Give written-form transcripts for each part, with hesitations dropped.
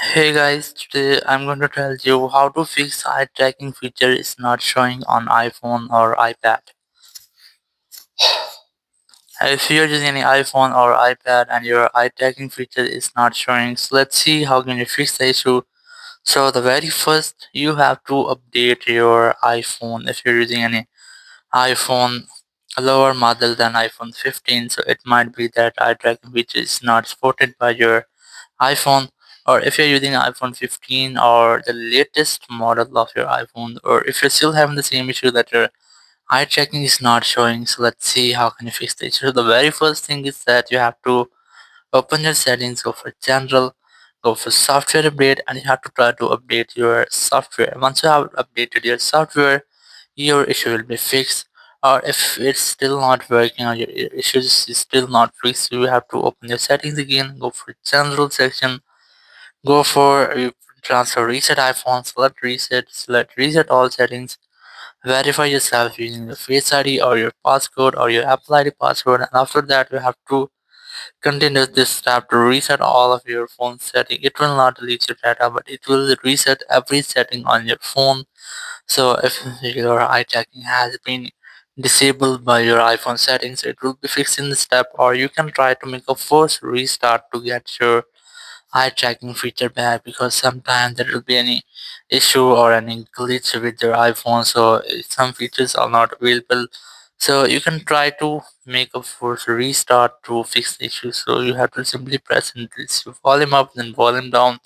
Hey guys, today I'm going to tell you how to fix eye tracking feature is not showing on iPhone or iPad. If you're using any iPhone or iPad and your eye tracking feature is not showing, so let's see how can you fix the issue. So the very first you have to update your iPhone if you're using any iPhone lower model than iPhone 15, so it might be that eye tracking feature is not supported by your iPhone, or if you're using iPhone 15 or the latest model of your iPhone, or if you're still having the same issue that your eye tracking is not showing. So let's see how can you fix the issue. The very first thing is that you have to open your settings, go for general, go for software update, and you have to try to update your software. Once you have updated your software, your issue will be fixed. Or if it's still not working or your issue is still not fixed, you have to open your settings again, go for general section, go for transfer reset iPhone, select reset all settings, verify yourself using your Face ID or your passcode or your Apple ID password, and after that you have to continue this step to reset all of your phone setting. It will not delete your data, but it will reset every setting on your phone. So if your eye tracking has been disabled by your iPhone settings, it will be fixed in the step, or you can try to make a forced restart to get your eye tracking feature back, because sometimes there will be any issue or any glitch with your iPhone, so some features are not available. So you can try to make a force restart to fix the issue. So you have to simply press and release your volume up, then volume down,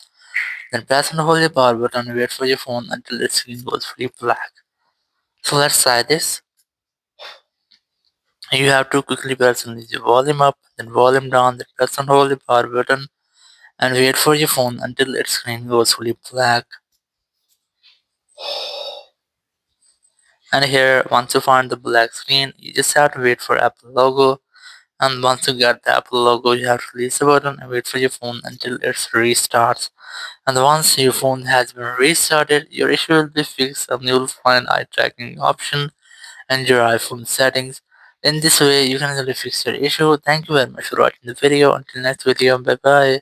then press and hold the power button and wait for your phone until the screen goes fully black. So let's try this. You have to quickly press and release your volume up, then volume down, then press and hold the power button and wait for your phone until its screen goes fully black. And here, once you find the black screen, you just have to wait for Apple logo. And once you get the Apple logo, you have to release the button and wait for your phone until it restarts. And once your phone has been restarted, your issue will be fixed and you will find eye tracking option and your iPhone settings. In this way, you can easily fix your issue. Thank you very much for watching the video. Until next video, bye bye.